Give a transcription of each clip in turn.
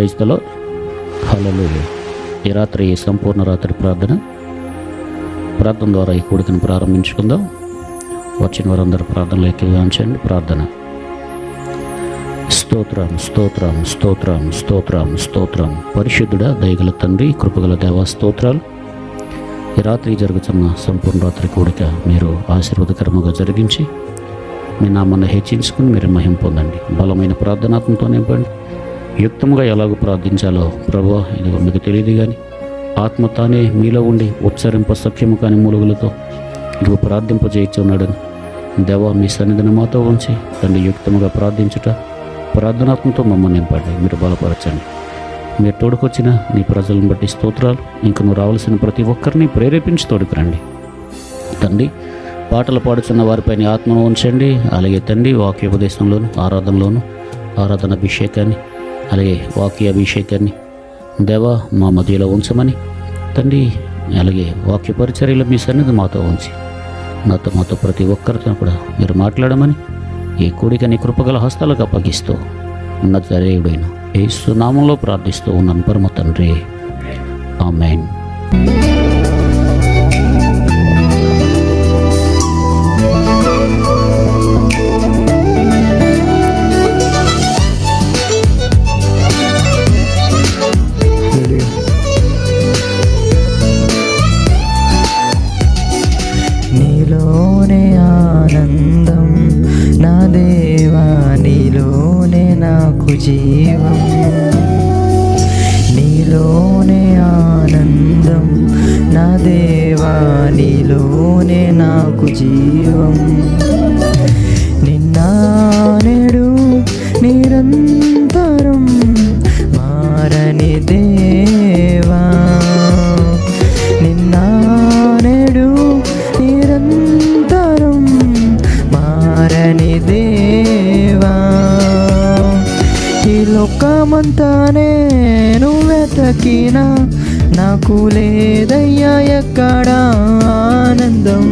Praise the lord. హల్లెలూయా. ఈ రాత్రి సంపూర్ణ రాత్రి ప్రార్థన ద్వారా ఈ కూడికను ప్రారంభించుకుందాం. వచ్చిన వారందరూ ప్రార్థనలు ఏకీభవించండి. ప్రార్థన. స్తోత్రం స్తోత్రం స్తోత్రం స్తోత్రం స్తోత్రం. పరిశుద్ధుడా, దయగల తండ్రి, కృపగల దేవా, స్తోత్రాలు. ఈ రాత్రి జరుగుతున్న సంపూర్ణ రాత్రి కూడిక మీరు ఆశీర్వాదకరముగా జరిగించి మీ నామాన్ని హెచ్చించుకుని మీరు మహిమ పొందండి. బలమైన ప్రార్థనాత్మతో నింపండి. యుక్తముగా ఎలాగో ప్రార్థించాలో ప్రభువా ఇది మీకు తెలియదు, కానీ ఆత్మ తానే మీలో ఉండి ఉపసరింప సఖ్యము కాని మూలుగులతో ఇదిగో ప్రార్థింపజేయుచున్నాడని దేవా, మీ సన్నిధిని మాతో ఉంచి తండ్రి యుక్తముగా ప్రార్థించుట ప్రార్థనాత్మతో మమ్మల్ని నింపండి. మీరు బలపరచండి. మీరు తోడుకొచ్చిన నీ ప్రజలను బట్టి స్తోత్రాలు. ఇంక నువ్వు రావాల్సిన ప్రతి ఒక్కరిని ప్రేరేపించి తోడుకురండి తండ్రి. పాటలు పాడుచున్న వారిపైన ఆత్మను ఉంచండి. అలాగే తండ్రి వాక్యోపదేశంలోను ఆరాధనలోను ఆరాధన అభిషేకాన్ని అలాగే వాక్య అభిషేకాన్ని దేవా మా మధ్యలో ఉంచమని తండ్రి, అలాగే వాక్య పరిచర్యలో మీ సన్నిధి మాతో ఉంచి మాతో ప్రతి ఒక్కరితో కూడా మీరు మాట్లాడమని ఈ కూడికని కృపగల హస్తాలకు అప్పగిస్తూ నజరేయుడైన యేసు నామంలో ప్రార్థిస్తూ ఉన్నాను పరమ తండ్రి. ఆమేన్. నీలోనే ఆనందం నా దేవా, నీలోనే నాకు జీవం. నీలోనే ఆనందం నా దేవా, నీలోనే నాకు జీవం. నిన్న నేడు నిరంతరం మారని దేవా, నిన్న నేడు నిరంతరం మారని దేవా. ఈ లోకమంతా నేను వెతకినా నాకు లేదయ్యా ఎక్కడ ఆనందం.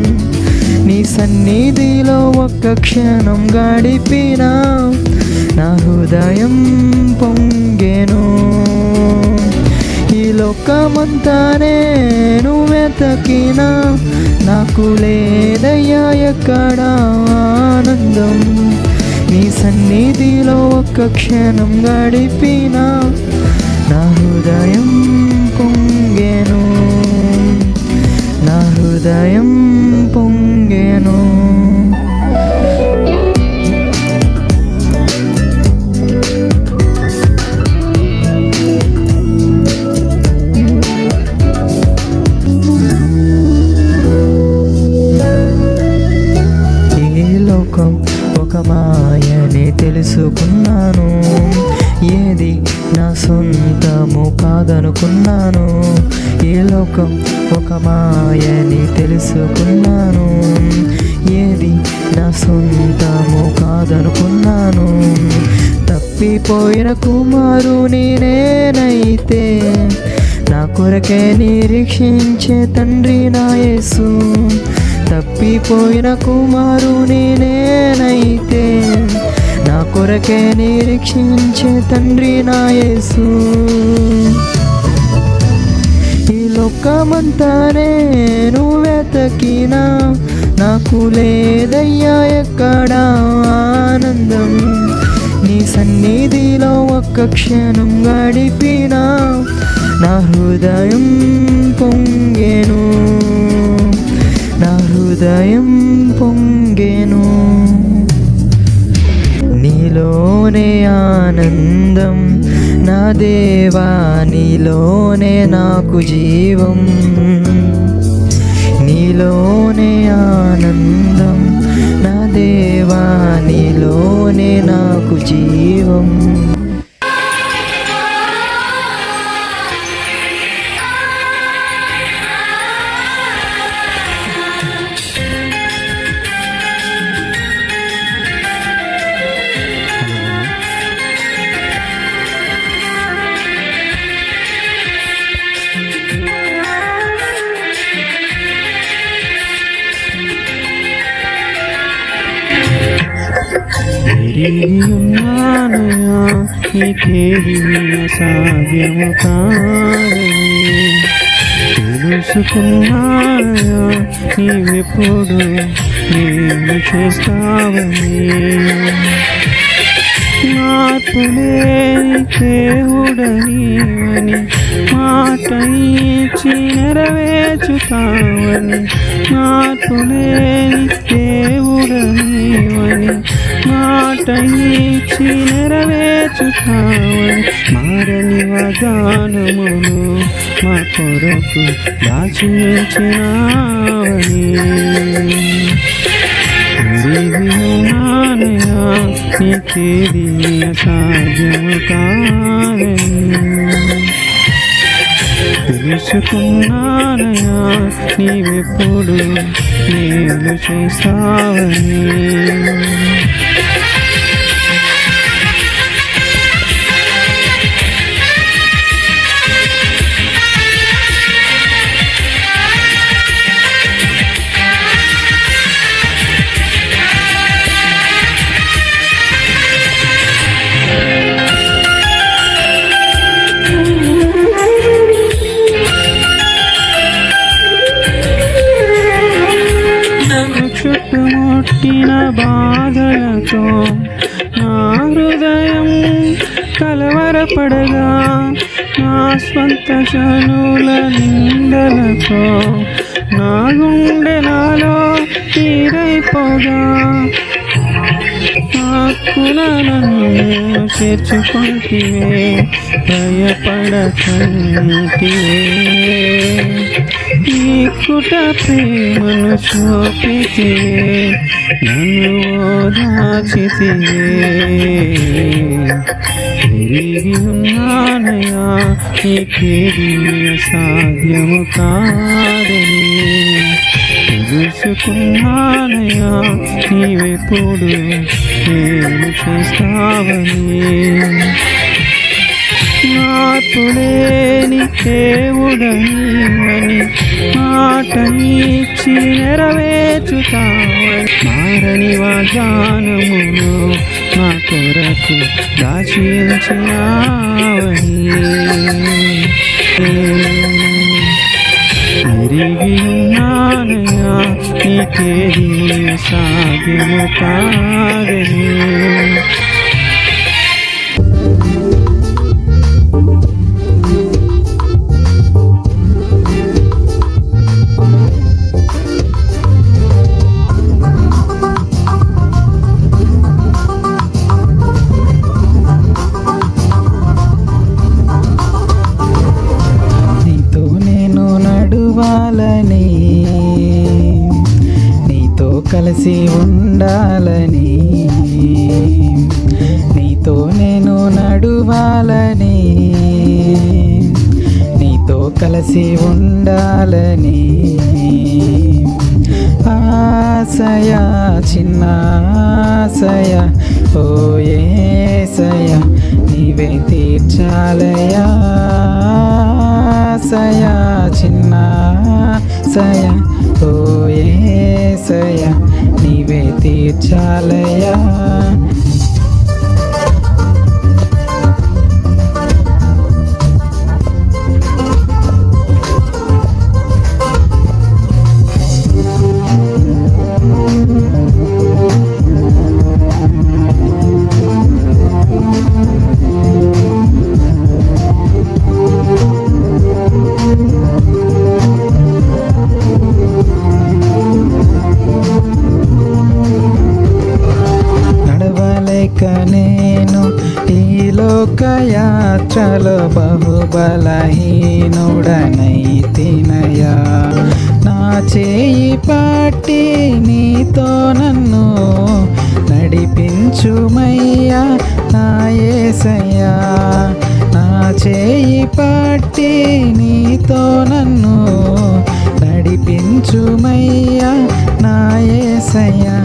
నీ సన్నిధిలో ఒక్క క్షణం గడిపినా నా హృదయం పొంగెను. ఈ లోకమంతా నేను వెతకినా నాకు లేదయ్యా ఎక్కడ ఆనందం. నీ సన్నిధిలో ఒక్క క్షణం గడిపినా నా హృదయం పొంగెను, నా హృదయం పొంగెను. ఒక మాయని తెలుసుకున్నాను, ఏది నా సొంతము కాదనుకున్నాను. ఈ లోకం ఒక మాయని తెలుసుకున్నాను, ఏది నా సొంతము కాదనుకున్నాను. తప్పిపోయిన కుమారుని నేనైతే నా కొరకే నిరీక్షించే తండ్రి నా యేసు. తప్పిపోయిన కుమారుని నేనైతే నా కొరకే నిరీక్షించే తండ్రి నా యేసు. ఈ లోకమంతా నేను వెతకినా నాకు లేదయ్యా ఎక్కడ ఆనందం. నీ సన్నిధిలో ఒక్క క్షణం గడిపినా నా హృదయం పొంగెను, నా హృదయం పొంగెను. నీలోనే ఆనందం నా దేవా, నీలోనే నాకు జీవం. నీలోనే ఆనందం నా దేవా, నీలోనే నాకు జీవం. ఎరిగి ఉన్నానయ్యా నీకేది అసాధ్యము కాదని తెలుసుకున్నానయ్యా, నీవెప్పుడు నేను చేస్తావని. మార్పులేని దేవుడనీవని మాట ఇచ్చి నెరవేర్చుతావని. మార్పులేని దేవుడనీవని మాట ఇచ్చి నెరవేర్చుతావని. మారని వాగ్దానమును మా కొరకు దాచించినావని. ఉన్నానయ్యా, నీకేది అసాధ్యము కాదని తెలుసుకున్నానయ్యా, నీవెప్పుడు నేను చేస్తావని. చుట్టుముట్టిన బాధలతో నా హృదయం కలవరపడగా, నా స్వంత శనుల నిందలతో నా గుండె నాలో తీరైపోగా, హక్కున నన్ను చేర్చుకుంటివే, భయపడకంటివే. నీ కుట ప్రేమను చూపితివే, నన్ను ఓదార్చితివే. తిరిగి ఉన్నానయ్యా, నీకేది అసాధ్యము కాదని తెలుసుకున్నానయ్యా, నీవెప్పుడు నేను చేస్తావని. మార్పులేని దేవుడనీవని మాట ఇచ్చి నెరవేర్చుతావని. మారని వాగ్దానమును మా కొరకు దాచించినావని. తిరిగి ఉన్నానయ్యా, నీకేది అసాధ్యము కాదని. నీతో కలిసి ఉండాలని, నీతో నేను నడువాలని, నీతో కలిసి ఉండాలని. ఆశయ చిన్న ఆశయ ఓ యేసయ్య, నీవే తీర్చాలయ్యా. ఆశయ చిన్న ఆశయ ఓ యేసయ్య, నీవే తీర్చాలయ్యా. నేను ఈ లోకయాత్రలో బహుబలహీనుడనైతినయా. నా చేయి పట్టి నీతో నన్ను నడిపించుమయ్యా నా యేసయ్యా. నా చేయి పట్టి నీతో నన్ను నడిపించుమయ్యా నా యేసయ్యా.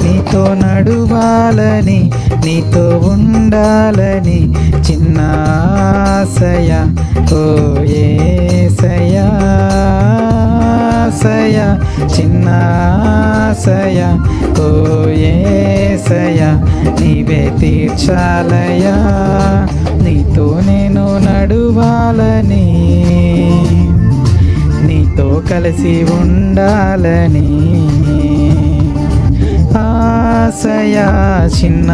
నీతో నడువాలని, నీతో ఉండాలని చిన్న ఆశయ ఓ యేసయ్యా. ఆశయ ఆశయ చిన్న ఆశయ ఓ యేసయ్య నీవే తీర్చాలయ్యా నీతో నేను నడువాలని నీతో కలిసి ఉండాలని ఆశయ చిన్న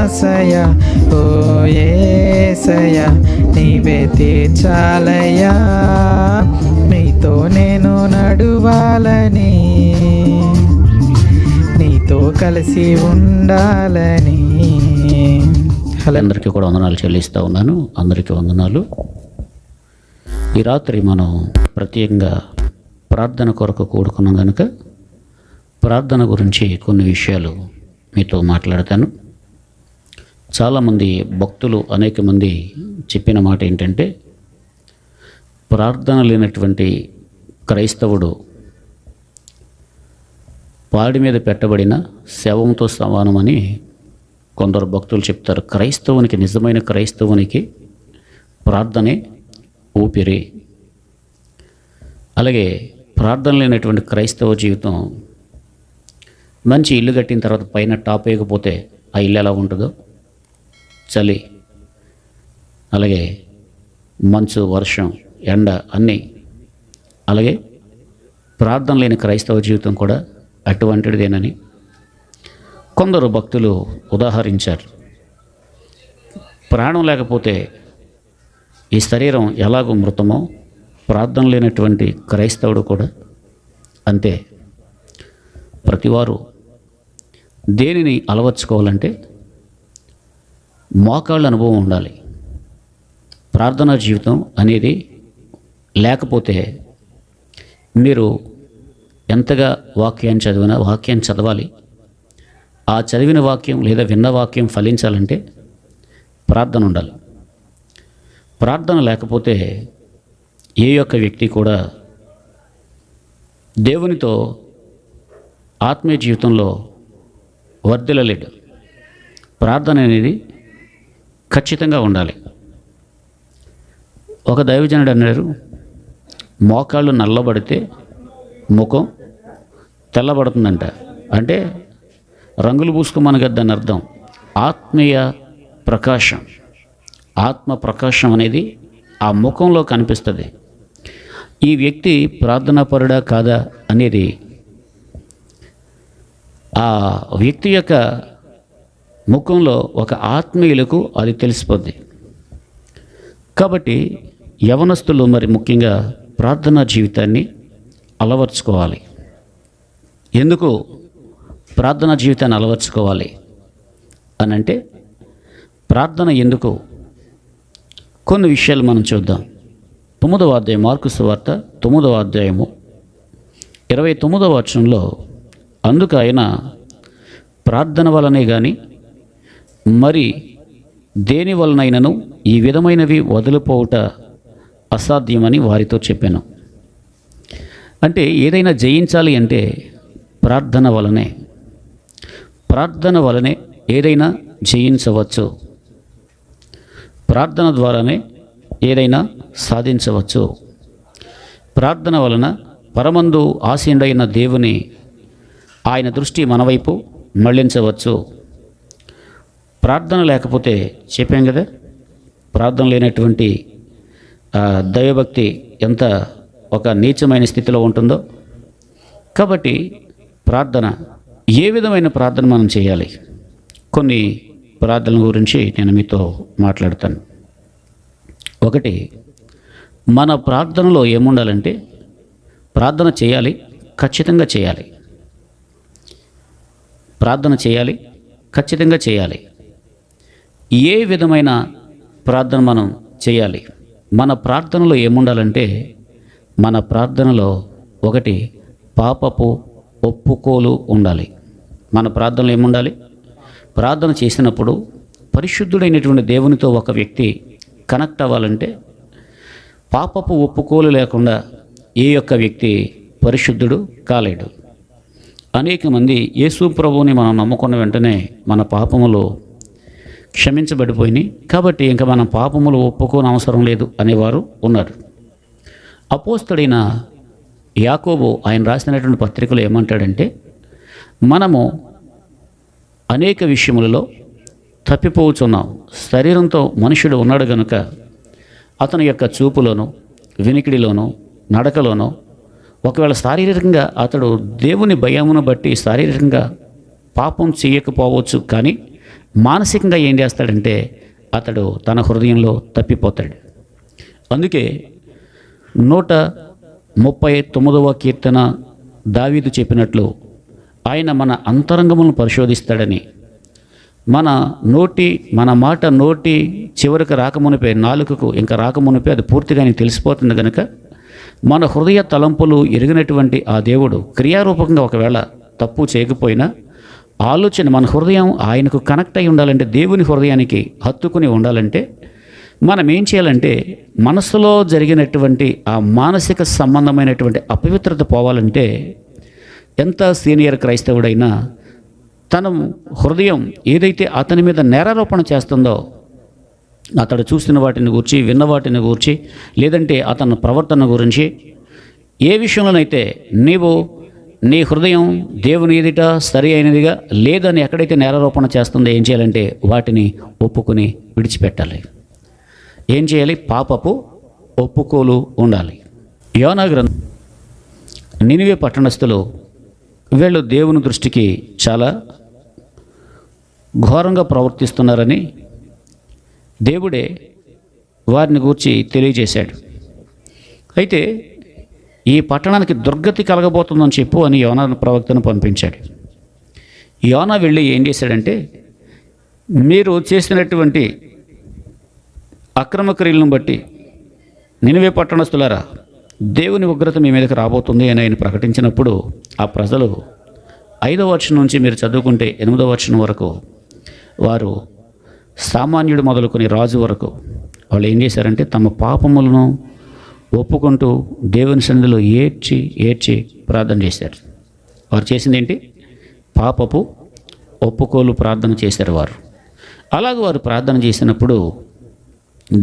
ఆశయ ఓ యేసయ్య నీవే తీర్చాలయ్యా నీతో నేను నడువాలని నీతో కలిసి ఉండాలని. అందరికీ కూడా వందనాలు చెల్లిస్తూ ఉన్నాను. అందరికీ వందనాలు. ఈ రాత్రి మనం ప్రత్యేకంగా ప్రార్థన కొరకు కూడుకున్నాం కనుక ప్రార్థన గురించి కొన్ని విషయాలు మీతో మాట్లాడతాను. చాలామంది భక్తులు అనేక మంది చెప్పిన మాట ఏంటంటే, ప్రార్థన లేనటువంటి క్రైస్తవుడు పాడి మీద పెట్టబడిన శవంతో సమానమని కొందరు భక్తులు చెప్తారు. క్రైస్తవునికి, నిజమైన క్రైస్తవునికి ప్రార్థనే ఊపిరి. అలాగే ప్రార్థన లేనటువంటి క్రైస్తవ జీవితం, మంచి ఇల్లు కట్టిన తర్వాత పైన టాప్ వేయకపోతే ఆ ఇల్లు ఎలా ఉంటుందో, చలి, అలాగే మంచు, వర్షం, ఎండ అన్నీ. అలాగే ప్రార్థన లేని క్రైస్తవ జీవితం కూడా అటువంటిదేనని కొందరు భక్తులు ఉదాహరించారు. ప్రాణం లేకపోతే ఈ శరీరం ఎలాగో మృతమో, ప్రార్థన లేనటువంటి క్రైస్తవుడు కూడా అంతే. ప్రతివారు దేనిని అలవర్చుకోవాలంటే మోకాళ్ళ అనుభవం ఉండాలి. ప్రార్థనా జీవితం అనేది లేకపోతే మీరు ఎంతగా వాక్యాన్ని చదివినా, వాక్యాన్ని చదవాలి. ఆ చదివిన వాక్యం లేదా విన్న వాక్యం ఫలించాలంటే ప్రార్థన ఉండాలి. ప్రార్థన లేకపోతే ఏ యొక్క వ్యక్తి కూడా దేవునితో ఆత్మీయ జీవితంలో వర్ధిల్లలేడు. ప్రార్థన అనేది ఖచ్చితంగా ఉండాలి. ఒక దైవజనుడు అన్నారు, మోకాళ్ళు నల్లబడితే ముఖం తెల్లబడుతుందంట. అంటే రంగులు పూసుకోమనగద్దని అర్థం. ఆత్మీయ ప్రకాశం, ఆత్మ ప్రకాశం అనేది ఆ ముఖంలో కనిపిస్తుంది. ఈ వ్యక్తి ప్రార్థనాపరుడా కాదా అనేది ఆ వ్యక్తి యొక్క ముఖంలో ఒక ఆత్మీయులకు అది తెలిసిపోద్ది. కాబట్టి యవనస్తులు మరి ముఖ్యంగా ప్రార్థనా జీవితాన్ని అలవర్చుకోవాలి. ఎందుకు ప్రార్థనా జీవితాన్ని అలవర్చుకోవాలి అని అంటే, ప్రార్థన ఎందుకు, కొన్ని విషయాలు మనం చూద్దాం. 9వ అధ్యాయం, మార్కు సువార్త 9వ అధ్యాయము 29వ వచనంలో, అందుకు ఆయన ప్రార్థన వలనే కానీ మరి దేని వలనైనను ఈ విధమైనవి వదిలిపోవుట అసాధ్యమని వారితో చెప్పాను. అంటే ఏదైనా జయించాలి అంటే ప్రార్థన వలనే, ప్రార్థన వలనే ఏదైనా జయించవచ్చు. ప్రార్థన ద్వారానే ఏదైనా సాధించవచ్చు. ప్రార్థన వలన పరమందు ఆసీనుడైన దేవుని ఆయన దృష్టి మన వైపు మళ్లించవచ్చు. ప్రార్థన లేకపోతే చెప్పాం కదా, ప్రార్థన లేనటువంటి దైవభక్తి ఎంత ఒక నీచమైన స్థితిలో ఉంటుందో. కాబట్టి ప్రార్థన, ఏ విధమైన ప్రార్థన మనం చేయాలి, కొన్ని ప్రార్థనల గురించి నేను మీతో మాట్లాడతాను. ఒకటి, మన ప్రార్థనలో ఏముండాలంటే, ప్రార్థన చేయాలి, ఖచ్చితంగా చేయాలి. ప్రార్థన చేయాలి, ఖచ్చితంగా చేయాలి. ఏ విధమైన ప్రార్థన మనం చేయాలి? మన ప్రార్థనలో ఏముండాలంటే, మన ప్రార్థనలో ఒకటి, పాపపు ఒప్పుకోలు ఉండాలి. మన ప్రార్థనలో ఏముండాలి? ప్రార్థన చేసినప్పుడు పరిశుద్ధుడైనటువంటి దేవునితో ఒక వ్యక్తి కనెక్ట్ అవ్వాలంటే పాపపు ఒప్పుకోలు లేకుండా ఏ యొక్క వ్యక్తి పరిశుద్ధుడు కాలేడు. అనేక మంది యేసు ప్రభువుని మనం నమ్ముకున్న వెంటనే మన పాపములు క్షమించబడిపోయినాయి, కాబట్టి ఇంకా మనం పాపములు ఒప్పుకోని అవసరం లేదు అనేవారు ఉన్నారు. అపోస్తలుడైన యాకోబు ఆయన రాసినటువంటి పత్రికలో ఏమంటాడంటే, మనము అనేక విషయములలో తప్పిపోవచ్చున్నాం. శరీరంతో మనుషుడు ఉన్నాడు గనుక అతని యొక్క చూపులోనూ వినికిడిలోనూ నడకలోనూ ఒకవేళ శారీరకంగా అతడు దేవుని భయమును బట్టి శారీరకంగా పాపం చేయకపోవచ్చు, కానీ మానసికంగా ఏం చేస్తాడంటే అతడు తన హృదయంలో తప్పిపోతాడు. అందుకే 139వ కీర్తన దావీదు చెప్పినట్లు ఆయన మన అంతరంగములను పరిశోధిస్తాడని, మన మాట నోటి చివరికి రాకమునిపే, నాలుకకు ఇంకా రాకమునిపే అది పూర్తిగా ఆయనకు తెలిసిపోతుంది కనుక మన హృదయ తలంపులు ఎరిగినటువంటి ఆ దేవుడు క్రియారూపకంగా ఒకవేళ తప్పు చేయకపోయినా ఆలోచన మన హృదయం ఆయనకు కనెక్ట్ అయి ఉండాలంటే, దేవుని హృదయానికి హత్తుకుని ఉండాలంటే మనం ఏం చేయాలంటే మనసులో జరిగినటువంటి ఆ మానసిక సంబంధమైనటువంటి అపవిత్రత పోవాలంటే ఎంత సీనియర్ క్రైస్తవుడైనా తన హృదయం ఏదైతే అతని మీద నేరారోపణ చేస్తుందో, అతడు చూసిన వాటిని గురించి, విన్న వాటిని గురించి, లేదంటే అతని ప్రవర్తన గురించి, ఏ విషయంలోనైతే నీ హృదయం దేవుని ఎదుట సరి అయినదిగా లేదని ఎక్కడైతే నేరారోపణ చేస్తుందో ఏం చేయాలంటే వాటిని ఒప్పుకొని విడిచిపెట్టాలి. ఏం చేయాలి? పాపపు ఒప్పుకోలు ఉండాలి. యోనా గ్రంథం, నినివే పట్టణస్థులు వీళ్ళు దేవుని దృష్టికి చాలా ఘోరంగా ప్రవర్తిస్తున్నారని దేవుడే వారిని గూర్చి తెలియజేశాడు. అయితే ఈ పట్టణానికి దుర్గతి కలగబోతుందని చెప్పు అని యోనా ప్రవక్తను పంపించాడు. యోనా వెళ్ళి ఏం చేశాడంటే, మీరు చేసినటువంటి అక్రమ క్రియలను బట్టి నినివే పట్టణస్థులారా, దేవుని ఉగ్రత మీ మీదకి రాబోతుంది అని ఆయన ప్రకటించినప్పుడు ఆ ప్రజలు 5వ వచనం నుంచి మీరు చదువుకుంటే 8వ వచనం వరకు వారు సామాన్యుడు మొదలుకొని రాజు వరకు వాళ్ళు ఏం చేశారంటే తమ పాపములను ఒప్పుకుంటూ దేవుని సన్నిధిలో ఏడ్చి ప్రార్థన చేశారు. వారు చేసింది ఏంటి? పాపపు ఒప్పుకోలు ప్రార్థన చేశారు వారు. అలాగే వారు ప్రార్థన చేసినప్పుడు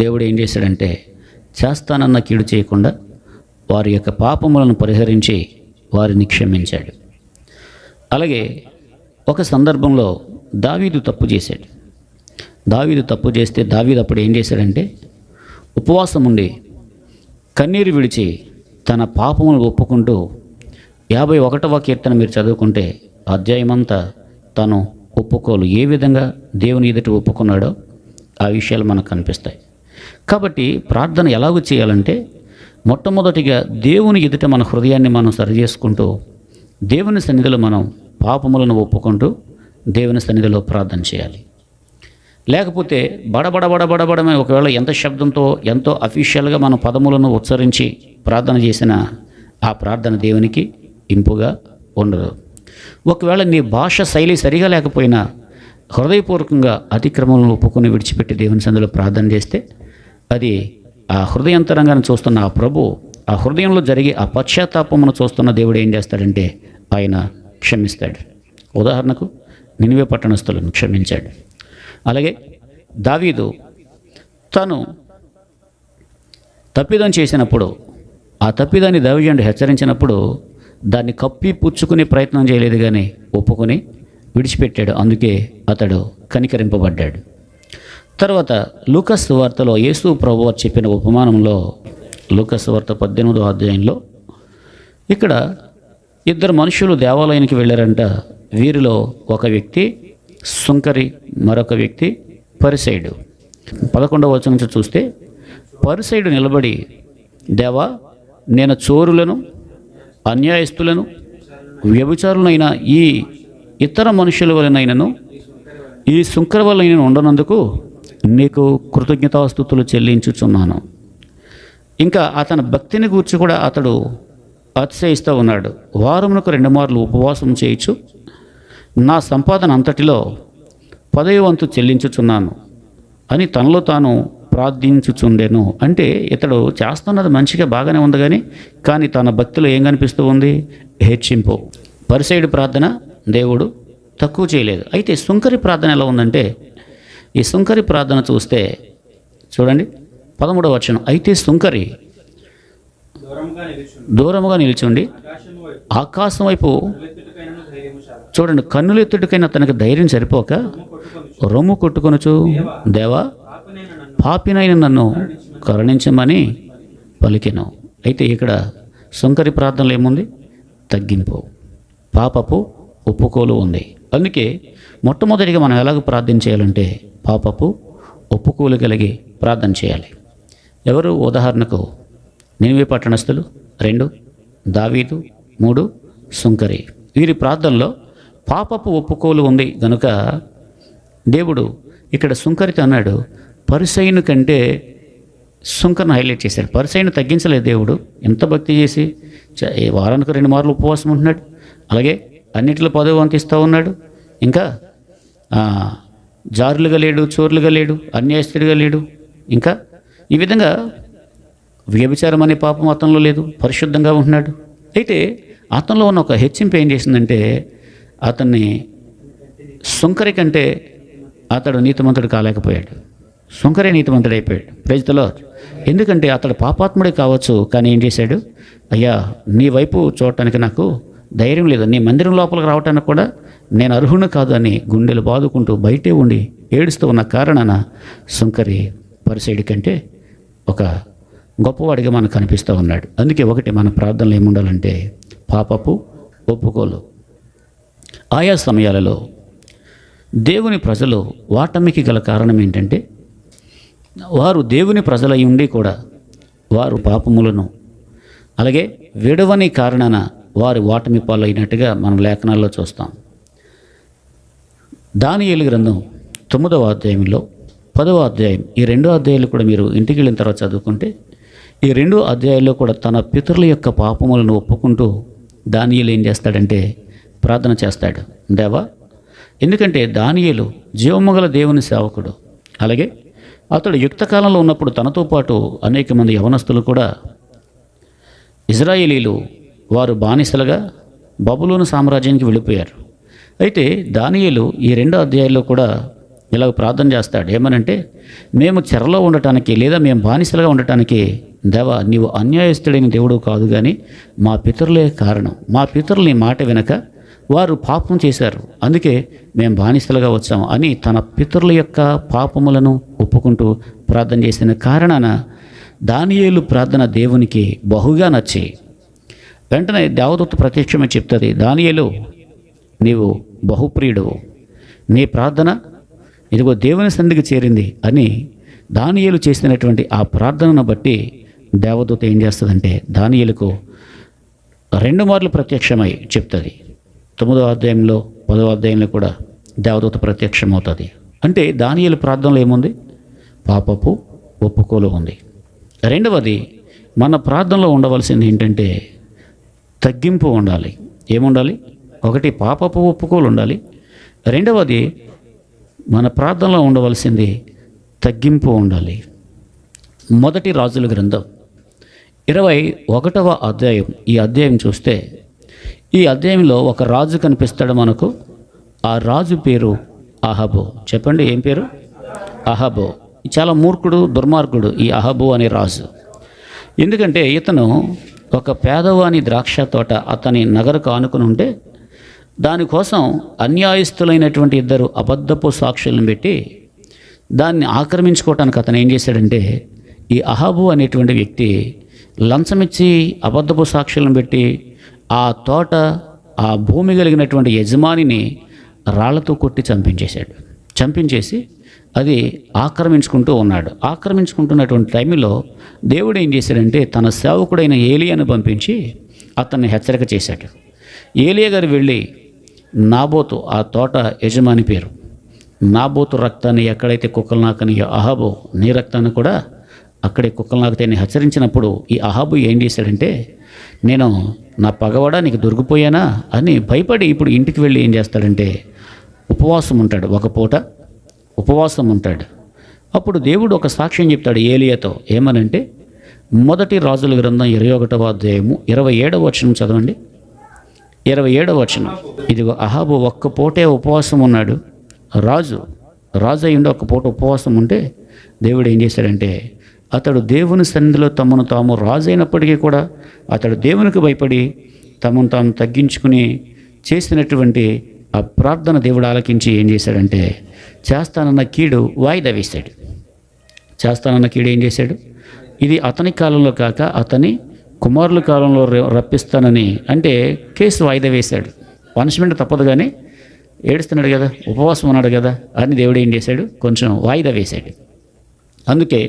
దేవుడు ఏం చేశాడంటే చేస్తానన్న కీడు చేయకుండా వారి యొక్క పాపములను పరిహరించి వారిని క్షమించాడు. అలాగే ఒక సందర్భంలో దావీదు తప్పు చేశాడు. దావీదు తప్పు చేస్తే దావీదు అప్పుడు ఏం చేశాడంటే ఉపవాసం ఉండి కన్నీరు విడిచి తన పాపమును ఒప్పుకుంటూ 51వ కీర్తన మీరు చదువుకుంటే అధ్యాయమంతా తను ఒప్పుకోలు ఏ విధంగా దేవుని ఎదుట ఒప్పుకున్నాడో ఆ విషయాలు మనకు కనిపిస్తాయి. కాబట్టి ప్రార్థన ఎలాగూ చేయాలంటే మొట్టమొదటిగా దేవుని ఎదుట మన హృదయాన్ని మనం సరిచేసుకుంటూ దేవుని సన్నిధిలో మనం పాపములను ఒప్పుకుంటూ దేవుని సన్నిధిలో ప్రార్థన చేయాలి. లేకపోతే బడబడబడబడబడమే ఒకవేళ ఎంత శబ్దంతో ఎంతో అఫీషియల్గా మన పదములను ఉచ్చరించి ప్రార్థన చేసినా ఆ ప్రార్థన దేవునికి ఇంపుగా ఉండదు. ఒకవేళ నీ భాష శైలి సరిగా లేకపోయినా హృదయపూర్వకంగా అతిక్రమలను ఒప్పుకొని విడిచిపెట్టి దేవుని సన్నిధిలో ప్రార్థన చేస్తే అది ఆ హృదయాంతరంగాన్ని చూస్తున్న ఆ ప్రభు ఆ హృదయంలో జరిగే ఆ పశ్చాత్తాపమును చూస్తున్న దేవుడు ఏం చేస్తాడంటే ఆయన క్షమిస్తాడు. ఉదాహరణకు నినివే పట్టణస్థులను క్షమించాడు. అలాగే దావీదు తను తప్పిదం చేసినప్పుడు ఆ తప్పిదాన్ని దైవజనుడు హెచ్చరించినప్పుడు దాన్ని కప్పి పుచ్చుకునే ప్రయత్నం చేయలేదు, కానీ ఒప్పుకొని విడిచిపెట్టాడు. అందుకే అతడు కనికరింపబడ్డాడు. తర్వాత లూకాసు సువార్తలో యేసు ప్రభువు చెప్పిన ఉపమానంలో లూకాసు సువార్త 18వ అధ్యాయంలో ఇక్కడ 2 మనుషులు దేవాలయానికి వెళ్ళారంట. వీరిలో ఒక వ్యక్తి సుంకరి, మరొక వ్యక్తి పరిసైడు. 11వ వచనం నుంచి చూస్తే పరిసైడు నిలబడి, దేవా, నేను చోరులను, అన్యాయస్తులను, వ్యభిచారులైన ఈ ఇతర మనుషుల వలనైనను ఈ సుంకర వలన ఉండనందుకు నీకు కృతజ్ఞతాస్తుతులు చెల్లించుచున్నాను. ఇంకా అతని భక్తిని గూర్చి కూడా అతడు అతిశయిస్తూ ఉన్నాడు. వారమునకు 2 మార్లు ఉపవాసం చేయొచ్చు, నా సంపాదన అంతటిలో 10వ వంతు చెల్లించుచున్నాను అని తనలో తాను ప్రార్థించుచుండెను. అంటే ఇతడు చేస్తున్నది మంచిగా బాగానే ఉంది, కానీ తన భక్తిలో ఏం కనిపిస్తూ ఉంది? హెచ్చింపు. పరిసైడు ప్రార్థన దేవుడు తక్కువ చేయలేదు. అయితే సుంకరి ప్రార్థన ఎలా ఉందంటే, ఈ సుంకరి ప్రార్థన చూస్తే చూడండి 13వ వచనం, అయితే సుంకరి దూరముగా నిల్చుండి ఆకాశం వైపు చూడండి, కన్నులెత్తుడికైనా తనకు ధైర్యం సరిపోక రొమ్ము కొట్టుకొనుచు, దేవా పాపినైన నన్ను కరుణించమని పలికెను. అయితే ఇక్కడ సుంకరి ప్రార్థనలో ఏముంది? తగ్గింపు, పాపపు ఒప్పుకోలు ఉంది. అందుకే మొట్టమొదటిగా మనం ఎలాగ ప్రార్థన చేయాలంటే పాపపు ఒప్పుకోలు కలిగి ప్రార్థన చేయాలి. ఎవరు? ఉదాహరణకు నినివే పట్టణస్థులు 2, దావీదు 3, సుంకరి. వీరి ప్రార్థనలో పాపపు ఒప్పుకోలు ఉంది గనుక దేవుడు ఇక్కడ సుంకరితో అన్నాడు, పరిసయ్యుని కంటే సుంకర్ను హైలైట్ చేశాడు. పరిసయ్యుని తగ్గించలేదు దేవుడు. ఎంత భక్తి చేసి వారానికి 2 మార్లు ఉపవాసం ఉంటున్నాడు, అలాగే అన్నింటిలో 10వ వంతు ఇస్తూ ఉన్నాడు, ఇంకా జారులుగా లేడు, చోరులుగా లేడు, అన్యాయస్తుడిగా లేడు, ఇంకా ఈ విధంగా వ్యభిచారం అనే పాపం అతనిలో లేదు, పరిశుద్ధంగా ఉంటున్నాడు. అయితే అతనిలో ఉన్న ఒక హెచ్చింపు ఏం చేసిందంటే అతన్ని సుంకరి కంటే అతడు నీతిమంతుడు కాలేకపోయాడు. సుంకరే నీతిమంతుడు అయిపోయాడు. Praise the lord. ఎందుకంటే అతడు పాపాత్ముడే కావచ్చు, కానీ ఏం చేశాడు? అయ్యా, నీ వైపు చూడటానికి నాకు ధైర్యం లేదు, నీ మందిరం లోపలికి రావటానికి కూడా నేను అర్హును కాదు అని గుండెలు బాదుకుంటూ బయటే ఉండి ఏడుస్తూ ఉన్న కారణాన సుంకరి పరిసైడి కంటే ఒక గొప్పవాడిగా మనకు కనిపిస్తూ ఉన్నాడు. అందుకే ఒకటి మన ప్రార్థనలు ఏముండాలంటే పాపపు ఒప్పుకోలు. ఆయా సమయాలలో దేవుని ప్రజలు వాటమికి గల కారణం ఏంటంటే వారు దేవుని ప్రజలై ఉండి కూడా వారు పాపములను అలాగే విడవని కారణాన వారు వాటమి పాలైనట్టుగా మనం లేఖనాల్లో చూస్తాం. దానియేలు గ్రంథం 9వ అధ్యాయంలో 10వ అధ్యాయం, ఈ 2 అధ్యాయాలు కూడా మీరు ఇంటికి వెళ్ళిన తర్వాత చదువుకుంటే ఈ 2 అధ్యాయాల్లో కూడా తన పితరుల యొక్క పాపములను ఒప్పుకుంటూ దానియేలు ఏం చేస్తాడంటే ప్రార్థన చేస్తాడు. దేవా, ఎందుకంటే దానియేలు జీవముగల దేవుని సేవకుడు, అలాగే అతడు యుక్తకాలంలో ఉన్నప్పుడు తనతో పాటు అనేక మంది యవనస్తులు కూడా ఇజ్రాయేలీలు వారు బానిసలుగా బబులోను సామ్రాజ్యానికి వెళ్ళిపోయారు. అయితే దానియేలు ఈ 2 అధ్యాయాల్లో కూడా ఇలాగ ప్రార్థన చేస్తాడు. ఏమనంటే మేము చెరలో ఉండటానికి లేదా మేము బానిసలుగా ఉండటానికి దేవా నీవు అన్యాయస్తుడైన దేవుడు కాదు, కానీ మా పితరులే కారణం. మా పితరులు నీ మాట వినక వారు పాపం చేశారు, అందుకే మేము బానిసలుగా వచ్చాము అని తన పితరుల యొక్క పాపములను ఒప్పుకుంటూ ప్రార్థన చేసిన కారణాన దానియేలు ప్రార్థన దేవునికి బహుగా నచ్చి వెంటనే దేవదూత ప్రత్యక్షమే చెప్తుంది, దానియేలు నీవు బహుప్రియుడువు, నీ ప్రార్థన ఇదిగో దేవుని సన్నిధికి చేరింది అని దానియేలు చేసినటువంటి ఆ ప్రార్థనను బట్టి దేవదూత ఏం చేస్తుందంటే దానియేలుకు 2 మార్లు ప్రత్యక్షమై చెప్తుంది. 9వ అధ్యాయంలో 10వ అధ్యాయంలో కూడా దేవదూత ప్రత్యక్షమవుతుంది. అంటే దానియేలు ప్రార్థనలో ఏముంది? పాపపు ఒప్పుకోలు ఉంది. రెండవది మన ప్రార్థనలో ఉండవలసింది ఏంటంటే తగ్గింపు ఉండాలి. ఏముండాలి? ఒకటి పాపపు ఒప్పుకోలు ఉండాలి. రెండవది మన ప్రార్థనలో ఉండవలసింది తగ్గింపు ఉండాలి. మొదటి రాజుల గ్రంథం 21వ అధ్యాయం, ఈ అధ్యాయం చూస్తే ఈ అధ్యాయంలో ఒక రాజు కనిపిస్తాడు మనకు. ఆ రాజు పేరు అహాబు. చెప్పండి, ఏం పేరు? అహాబు. చాలా మూర్ఖుడు, దుర్మార్గుడు ఈ అహాబు అనే రాజు. ఎందుకంటే ఇతను ఒక పేదవాని ద్రాక్ష తోట అతని నగరకు ఆనుకుని ఉంటే దానికోసం అన్యాయస్తులైనటువంటి 2 అబద్ధపు సాక్షులను పెట్టి దాన్ని ఆక్రమించుకోవటానికి అతను ఏం చేశాడంటే ఈ అహాబు అనేటువంటి వ్యక్తి లంచమిచ్చి అబద్ధపు సాక్షులను పెట్టి ఆ తోట ఆ భూమి కలిగినటువంటి యజమానిని రాళ్లతో కొట్టి చంపించేసి అది ఆక్రమించుకుంటూ ఉన్నాడు. ఆక్రమించుకుంటున్నటువంటి టైంలో దేవుడు ఏం చేశాడంటే తన సేవకుడైన ఏలియాను పంపించి అతన్ని హెచ్చరిక చేశాడు. ఏలియా గారు వెళ్ళి నాబోతు, ఆ తోట యజమాని పేరు, నాబోతు రక్తాన్ని ఎక్కడైతే కుక్కలు నాకని అహాబు నీ రక్తాన్ని కూడా అక్కడే కుక్కలు నాకుతాయని హెచ్చరించినప్పుడు ఈ అహాబు ఏం చేశాడంటే నేను నా పగవాడా నీకు దొరికిపోయానా అని భయపడి ఇప్పుడు ఇంటికి వెళ్ళి ఏం చేస్తాడంటే ఉపవాసం ఉంటాడు. ఒక పూట ఉపవాసం ఉంటాడు. అప్పుడు దేవుడు ఒక సాక్ష్యం చెప్తాడు ఏలియాతో. ఏమనంటే మొదటి రాజుల గ్రంథం 21వ అధ్యాయము 27వ వచనం చదవండి. 27వ వచనం. ఇదిగో అహాబు ఒక్క పూటే ఉపవాసం ఉన్నాడు. రాజు అయ్యుండి ఒక్క పూట ఉపవాసం ఉంటే దేవుడు ఏం చేశాడంటే అతడు దేవుని సన్నిధిలో తమను తాము రాజైనప్పటికీ కూడా అతడు దేవునికి భయపడి తమను తాము తగ్గించుకుని చేసినటువంటి ఆ ప్రార్థన దేవుడు ఆలకించి ఏం చేశాడంటే చేస్తానన్న కీడు వాయిదా వేశాడు. చేస్తానన్న కీడు ఏం చేశాడు? ఇది అతని కాలంలో కాక అతని కుమారుల కాలంలో రప్పిస్తానని అంటే కేసు వాయిదా వేశాడు. పనిష్మెంట్ తప్పదు కానీ ఏడుస్తున్నాడు కదా, ఉపవాసం ఉన్నాడు కదా అని దేవుడు ఏం చేశాడు? కొంచెం వాయిదా వేశాడు. అందుకే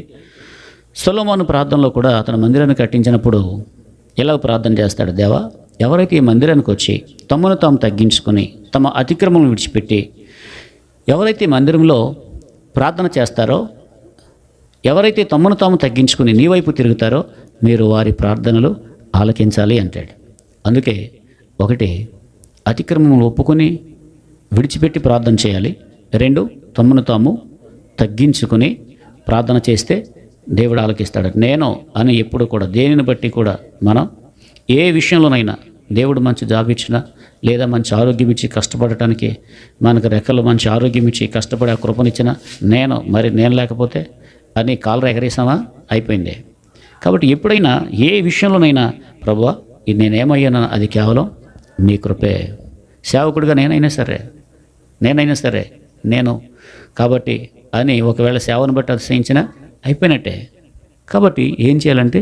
సొలొమోను ప్రార్థనలో కూడా అతను మందిరాన్ని కట్టించినప్పుడు ఎలా ప్రార్థన చేస్తాడు? దేవా, ఎవరైతే ఈ మందిరానికి వచ్చి తమను తాము తగ్గించుకొని తమ అతిక్రమం విడిచిపెట్టి ఎవరైతే మందిరంలో ప్రార్థన చేస్తారో, ఎవరైతే తమను తాము తగ్గించుకుని నీ వైపు తిరుగుతారో మీరు వారి ప్రార్థనలు ఆలకించాలి అంటాడు. అందుకే ఒకటి, అతిక్రమం ఒప్పుకొని విడిచిపెట్టి ప్రార్థన చేయాలి. 2, తమను తాము తగ్గించుకుని ప్రార్థన చేస్తే దేవుడు ఆలకిస్తాడు. నేను అని ఎప్పుడు కూడా దేనిని బట్టి కూడా మనం ఏ విషయంలోనైనా దేవుడు మంచి జాబ్ ఇచ్చినా లేదా మంచి ఆరోగ్యం ఇచ్చి కష్టపడటానికి మనకు రెక్కలు మంచి ఆరోగ్యం ఇచ్చి కష్టపడే ఆ కృపనిచ్చినా నేను లేకపోతే అని కాలు ఎగరేసామా అయిపోయింది. కాబట్టి ఎప్పుడైనా ఏ విషయంలోనైనా ప్రభువా ఇది నేనేమయ్యానా అది కేవలం మీ కృపే. సేవకుడిగా నేనైనా సరే నేను కాబట్టి అని ఒకవేళ సేవను బట్టి అతిశయించినా అయిపోయినట్టే. కాబట్టి ఏం చేయాలంటే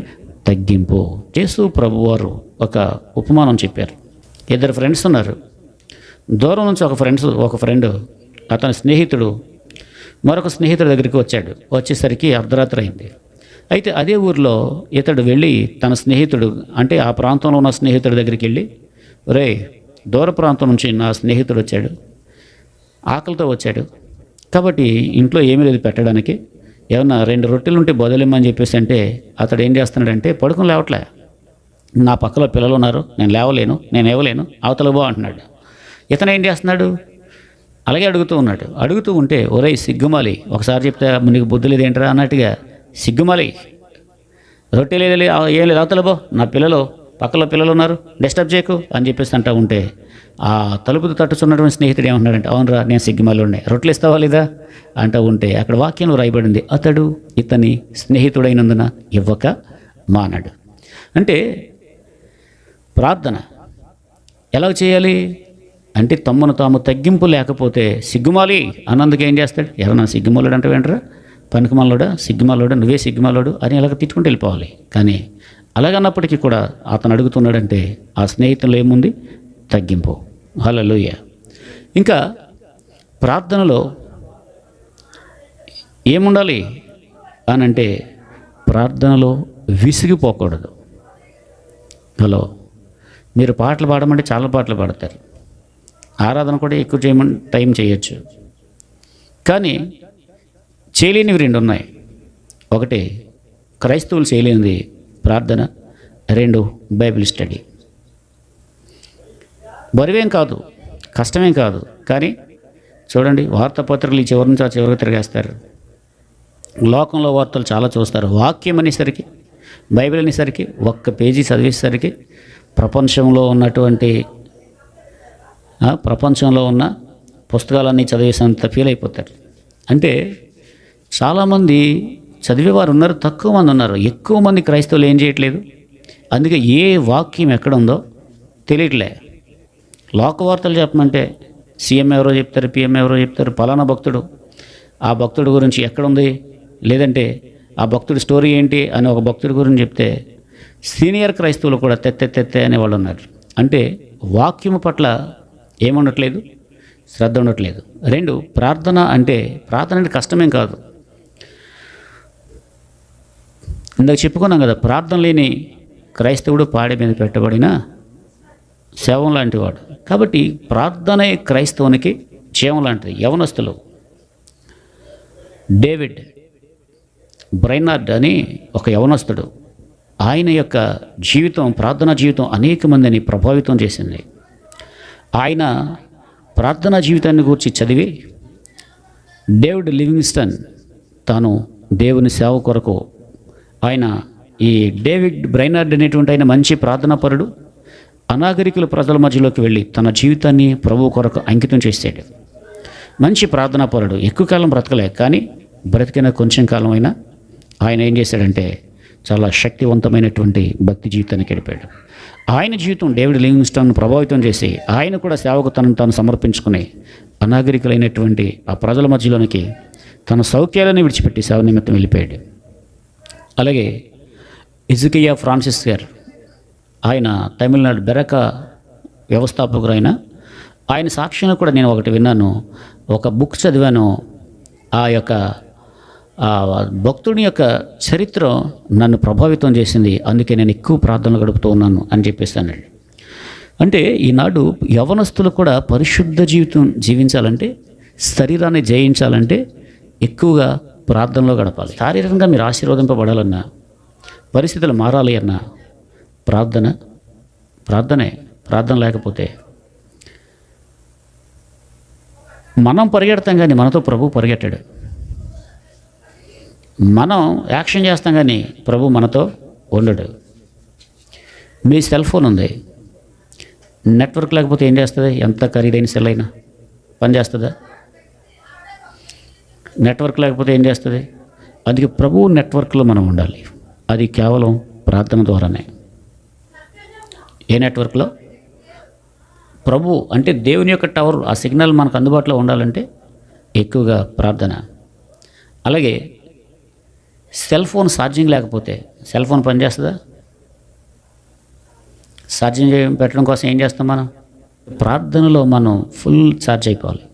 తగ్గింపు. యేసు ప్రభువారు ఒక ఉపమానం చెప్పారు. 2 ఫ్రెండ్స్ ఉన్నారు. దూరం నుంచి ఒక ఫ్రెండ్ అతని స్నేహితుడు మరొక స్నేహితుడి దగ్గరికి వచ్చేసరికి అర్ధరాత్రి అయింది. అయితే అదే ఊరిలో ఇతడు వెళ్ళి తన స్నేహితుడు అంటే ఆ ప్రాంతంలో ఉన్న స్నేహితుడి దగ్గరికి వెళ్ళి, రే, దూర ప్రాంతం నుంచి నా స్నేహితుడు వచ్చాడు, ఆకలితో వచ్చాడు, కాబట్టి ఇంట్లో ఏమీ లేదు పెట్టడానికి, ఏమన్నా 2 రొట్టెలు ఉంటే బదులిమ్మని చెప్పేసి అంటే అతడు ఏం చేస్తున్నాడంటే పడుకుని లేవట్లే. నా పక్కలో పిల్లలు ఉన్నారు, నేను ఇవ్వలేను అవతల బో అంటున్నాడు. ఇతను ఏం చేస్తున్నాడు? అలాగే అడుగుతూ ఉంటే ఒరే సిగ్గుమాలి, ఒకసారి చెప్తే నీకు బుద్ధి లేదేంటరా అన్నట్టుగా, సిగ్గుమాలి, రొట్టె లేదు ఏం లేదు అవతల బో, నా పక్కలో పిల్లలు ఉన్నారు, డిస్టర్బ్ చేయకు అని చెప్పేసి అంటూ ఉంటే ఆ తలుపు తట్టుచున్నటువంటి స్నేహితుడు ఏమంటున్నాడంటే, అవునరా నేను సిగ్గుమాలి ఉన్నాయి, రొట్టెలు ఇస్తావా లేదా అంటూ ఉంటే అక్కడ వాక్యంలో రాయబడింది, అతడు ఇతని స్నేహితుడైనందున ఇవ్వక మానాడు. అంటే ప్రార్థన ఎలా చేయాలి అంటే తమను తాము తగ్గింపు లేకపోతే సిగ్గుమాలి అన్నందుకు ఏం చేస్తాడు? ఎవరన్నా సిగ్గుమాలుడు అంటే వెంటరా, సిగ్గుమాలోడా నువ్వే సిగ్గుమాలోడు అని అలాగ తిట్టుకుంటూ వెళ్ళిపోవాలి. కానీ అలాగన్నప్పటికీ కూడా అతను అడుగుతున్నాడంటే ఆ స్నేహితులు ఏముంది? తగ్గింపు. హల్లెలూయా. ఇంకా ప్రార్థనలో ఏముండాలి అనంటే ప్రార్థనలో విసిగిపోకూడదు. హలో, మీరు పాటలు పాడమంటే చాలా పాటలు పాడతారు, ఆరాధన కూడా ఎక్కువ టైం చేయొచ్చు, కానీ చేయలేనివి 2 ఉన్నాయి. ఒకటి క్రైస్తవులు చేయలేనిది ప్రార్థన, 2 బైబిల్ స్టడీ. బరువేం కాదు, కష్టమేం కాదు, కానీ చూడండి వార్తాపత్రికలు ఈ చివరి నుంచి ఆ చివరికి తిరిగేస్తారు. లోకంలో వార్తలు చాలా చూస్తారు. వాక్యం అనేసరికి, బైబిల్ అనేసరికి 1 పేజీ చదివేసరికి ప్రపంచంలో ఉన్న పుస్తకాలన్నీ చదివేసినంత ఫీల్ అయిపోతారు. అంటే చాలామంది చదివేవారు ఉన్నారు, తక్కువ మంది ఉన్నారు. ఎక్కువ మంది క్రైస్తవులు ఏం చేయట్లేదు, అందుకే ఏ వాక్యం ఎక్కడ ఉందో తెలియట్లే. లోకవార్తలు చెప్పమంటే సీఎం ఎవరో చెప్తారు, పిఎం ఎవరో చెప్తారు, పలానా భక్తుడు, ఆ భక్తుడి గురించి ఎక్కడుంది, లేదంటే ఆ భక్తుడి స్టోరీ ఏంటి అని ఒక భక్తుడి గురించి చెప్తే సీనియర్ క్రైస్తవులు కూడా తెత్తే అనేవాళ్ళు ఉన్నారు. అంటే వాక్యము పట్ల ఏముండట్లేదు, శ్రద్ధ ఉండట్లేదు. 2 ప్రార్థన అంటే కష్టమేం కాదు. ఇందాక చెప్పుకున్నాం కదా, ప్రార్థన లేని క్రైస్తవుడు పాడె మీద పెట్టబడిన శవం లాంటి వాడు. కాబట్టి ప్రార్థనే క్రైస్తవునికి జీవం లాంటిది. యవనస్తులు డేవిడ్ బ్రైనార్డ్ అని ఒక యవనస్తుడు, ఆయన యొక్క జీవితం, ప్రార్థనా జీవితం అనేక మందిని ప్రభావితం చేసింది. ఆయన ప్రార్థనా జీవితాన్ని గురించి చదివి డేవిడ్ లివింగ్స్టన్ తాను దేవుని సేవ కొరకు ఆయన ఈ డేవిడ్ బ్రైనార్డ్ అనేటువంటి ఆయన మంచి ప్రార్థనాపరుడు, అనాగరికుల ప్రజల మధ్యలోకి వెళ్ళి తన జీవితాన్ని ప్రభువు కొరకు అంకితం చేసాడు. మంచి ప్రార్థనాపరుడు, ఎక్కువ కాలం బ్రతకలే, కానీ బ్రతికిన కొంచెం కాలం అయినా ఆయన ఏం చేశాడంటే చాలా శక్తివంతమైనటువంటి భక్తి జీవితాన్ని గడిపాడు. ఆయన జీవితం డేవిడ్ లివింగ్స్టన్ ప్రభావితం చేసి ఆయన కూడా సేవకు తనను తాను సమర్పించుకుని అనాగరికులైనటువంటి ఆ ప్రజల మధ్యలోనికి తన సౌఖ్యాలను విడిచిపెట్టి సేవ నిమిత్తం వెళ్ళిపోయాడు. అలాగే ఎజకియా ఫ్రాన్సిస్ గారు, ఆయన తమిళనాడు బెరక వ్యవస్థాపకుడు. ఆయన సాక్ష్యం కూడా నేను ఒకటి విన్నాను, ఒక బుక్ చదివాను. ఆ యొక్క భక్తుడి యొక్క చరిత్ర నన్ను ప్రభావితం చేసింది, అందుకే నేను ఎక్కువ ప్రార్థనలు గడుపుతూ ఉన్నాను అని చెప్పేస్తాను. అంటే ఈనాడు యవనస్తులు కూడా పరిశుద్ధ జీవితం జీవించాలంటే, శరీరాన్ని జయించాలంటే ఎక్కువగా ప్రార్థనలో గడపాలి. శారీరకంగా మీరు ఆశీర్వదింపబడాలన్నా, పరిస్థితులు మారాలి అన్నా ప్రార్థన లేకపోతే మనం పరిగెడతాం కానీ మనతో ప్రభు పరిగెట్టాడు. మనం యాక్షన్ చేస్తాం కానీ ప్రభు మనతో ఉండడు. మీ సెల్ ఫోన్ ఉంది, నెట్వర్క్ లేకపోతే ఏం చేస్తుంది? ఎంత ఖరీదైన సెల్ అయినా పనిచేస్తుందా? నెట్వర్క్ లేకపోతే ఏం చేస్తుంది? అందుకే ప్రభు నెట్వర్క్లో మనం ఉండాలి. అది కేవలం ప్రార్థన ద్వారానే. ఏ నెట్వర్క్లో? ప్రభు అంటే దేవుని యొక్క టవర్, ఆ సిగ్నల్ మనకు అందుబాటులో ఉండాలంటే ఎక్కువగా ప్రార్థన. అలాగే సెల్ ఫోన్ ఛార్జింగ్ లేకపోతే సెల్ ఫోన్ పనిచేస్తుందా? ఛార్జింగ్ పెట్టడం కోసం ఏం చేస్తాం మనం? ప్రార్థనలో మనం ఫుల్ ఛార్జ్ అయిపోవాలి.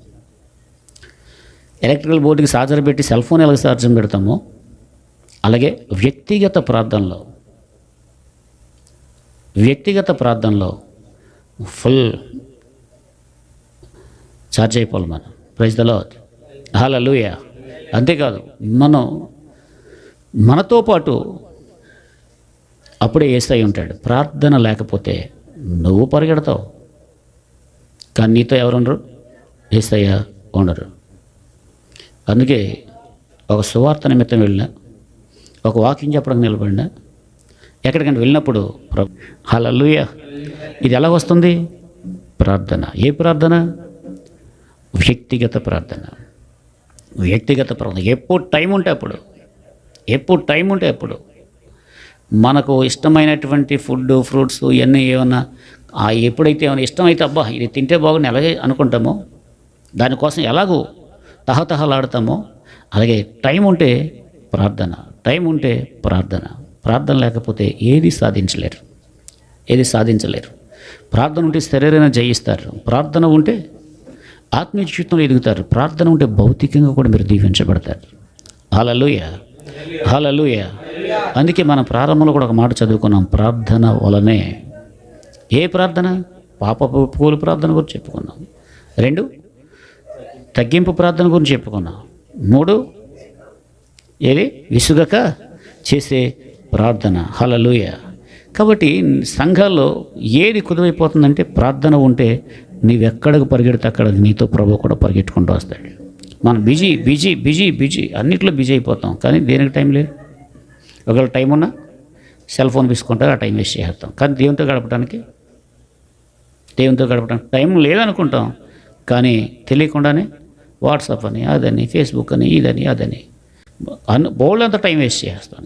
ఎలక్ట్రికల్ బోర్డుకి ఛార్జర్ పెట్టి సెల్ ఫోన్ ఎలా ఛార్జింగ్ పెడతామో అలాగే వ్యక్తిగత ప్రార్థనలో ఫుల్ ఛార్జ్ అయిపోవాలి మనం. ప్రైజ్ ది లార్డ్, హల్లెలూయా. అంతేకాదు మనతో పాటు అప్పుడే యేసయ్య ఉంటాడు. ప్రార్థన లేకపోతే నువ్వు పరిగెడతావు కానీ నీతో ఎవరు ఉండరు? యేసయ్య ఉండరు. అందుకే ఒక సువార్త నిమిత్తం వెళ్ళినా, ఒక వాకింగ్ చెప్పడానికి నిలబడినా, ఎక్కడికంటే వెళ్ళినప్పుడు హల్లెలూయా. ఇది ఎలా వస్తుంది? ప్రార్థన. ఏ ప్రార్థన? వ్యక్తిగత ప్రార్థన. ఎప్పుడు టైం ఉంటే అప్పుడు మనకు ఇష్టమైనటువంటి ఫుడ్, ఫ్రూట్స్ ఇవన్నీ ఏమన్నా ఎప్పుడైతే ఏమైనా ఇష్టమైతే అబ్బా ఇది తింటే బాగుంది ఎలాగే అనుకుంటామో, దానికోసం ఎలాగో తహతహలాడతామో, అలాగే టైం ఉంటే ప్రార్థన లేకపోతే ఏది సాధించలేరు. ప్రార్థన ఉంటే శరీరాన్ని జయిస్తారు, ప్రార్థన ఉంటే ఆత్మీయ జీవితంలో ఎదుగుతారు, ప్రార్థన ఉంటే భౌతికంగా కూడా మీరు దీవించబడతారు. హల్లెలూయా. అందుకే మనం ప్రారంభంలో కూడా ఒక మాట చదువుకున్నాం, ప్రార్థన వలనే. ఏ ప్రార్థన? పాపపు ఒప్పుకోలు ప్రార్థన గురించి చెప్పుకున్నాం. 2 తగ్గింపు ప్రార్థన గురించి చెప్పుకున్నాం. 3 ఏది? విసుగక చేసే ప్రార్థన. హల్లెలూయా. కాబట్టి సంఘాల్లో ఏది కుదువైపోతుందంటే ప్రార్థన ఉంటే నీవెక్కడికి పరిగెడితే అక్కడ నీతో ప్రభు కూడా పరిగెట్టుకుంటూ వస్తాడు. మనం బిజీ అన్నిట్లో బిజీ అయిపోతాం కానీ దేనికి టైం లేదు. ఒకవేళ టైం ఉన్నా సెల్ ఫోన్ తీసుకుంటారు, ఆ టైం వేస్ట్ చేస్తాం. కానీ దేవునితో గడపడానికి టైం లేదనుకుంటాం కానీ తెలియకుండానే వాట్సాప్ అని, అదని, ఫేస్బుక్ అని, ఇదని అదని బోల్డంతా టైం వేస్ట్ చేస్తాం.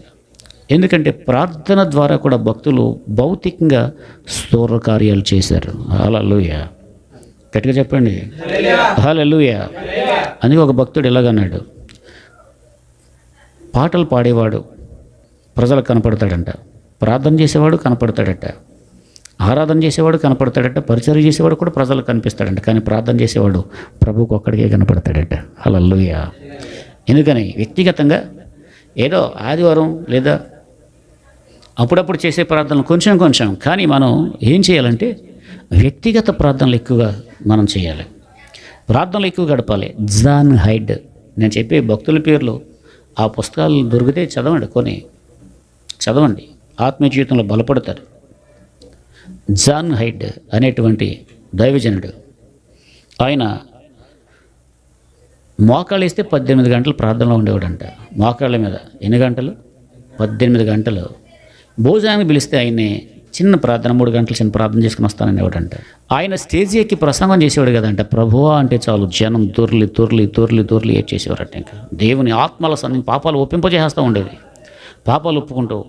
ఎందుకంటే ప్రార్థన ద్వారా కూడా భక్తులు భౌతికంగా స్తోత్ర కార్యాలు చేశారు. హల్లెలూయా. గట్టిగా చెప్పండి, హల్లెలూయా. అందుకే ఒక భక్తుడు ఇలాగన్నాడు, పాటలు పాడేవాడు ప్రజలకు కనపడతాడంట, ప్రార్థన చేసేవాడు కనపడతాడట, ఆరాధన చేసేవాడు కనపడతాడట, పరిచర్య చేసేవాడు కూడా ప్రజలకు కనిపిస్తాడంట, కానీ ప్రార్థన చేసేవాడు ప్రభువుకు ఒక్కడికే కనపడతాడట. హల్లెలూయా. ఎందుకని? వ్యక్తిగతంగా ఏదో ఆదివారం లేదా అప్పుడప్పుడు చేసే ప్రార్థనలు కొంచెం, కానీ మనం ఏం చేయాలంటే వ్యక్తిగత ప్రార్థనలు ఎక్కువగా మనం చేయాలి, ప్రార్థనలు ఎక్కువ గడపాలి. జాన్ హైడ్, నేను చెప్పే భక్తుల పేర్లు ఆ పుస్తకాలు దొరికితే చదవండి, ఆత్మీయ జీవితంలో బలపడతారు. జాన్ హైడ్ అనేటువంటి దైవజనుడు, ఆయన మోకాళ్ళు వేస్తే 18 గంటలు ప్రార్థనలో ఉండేవాడంట. మోకాళ్ళ మీద ఎన్ని గంటలు? 18 గంటలు. భోజనాన్ని పిలిస్తే ఆయన్ని చిన్న ప్రార్థన 3 గంటలు చిన్న ప్రార్థన చేసుకుని వస్తాననేవాడంట. ఆయన స్టేజ్ ఎక్కి ప్రసంగం చేసేవాడు కదంట, ప్రభువా అంటే చాలు జనం తొర్లి ఏడ్ చేసేవారట. ఇంకా దేవుని ఆత్మల పాపాలు ఒప్పింపజేస్తూ ఉండేది. పాపాలు ఒప్పుకుంటూ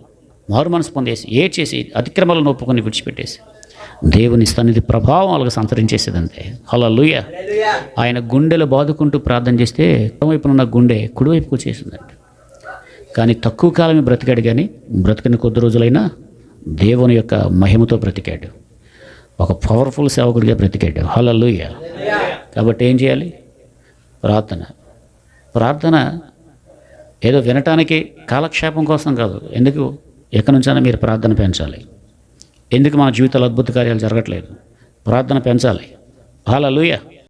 మారు మనసు పొందేసి ఏడ్చేసి అతిక్రమాలను ఒప్పుకొని విడిచిపెట్టేసి దేవుని సన్నిధి ప్రభావం వాళ్ళకి సంతరించేసేదంతే. హల్లెలూయ. ఆయన గుండెలు బాదుకుంటూ ప్రార్థన చేస్తే వైపున ఉన్న గుండె కుడివైపుకు వచ్చేసిందండి. కానీ తక్కువ కాలమే బ్రతికాడు, కానీ బ్రతికిన కొద్ది రోజులైనా దేవుని యొక్క మహిమతో బ్రతికాడు. ఒక పవర్ఫుల్ సేవకుడిగా బ్రతికాడు. హల్లెలూయ. కాబట్టి ఏం చేయాలి? ప్రార్థన ఏదో వినటానికి కాలక్షేపం కోసం కాదు. ఎందుకు? ఎక్కడి నుంచైనా మీరు ప్రార్థన పెంచాలి. ఎందుకు మన జీవితాలు అద్భుత కార్యాలు జరగట్లేదు? ప్రార్థన పెంచాలి. హల్లెలూయా.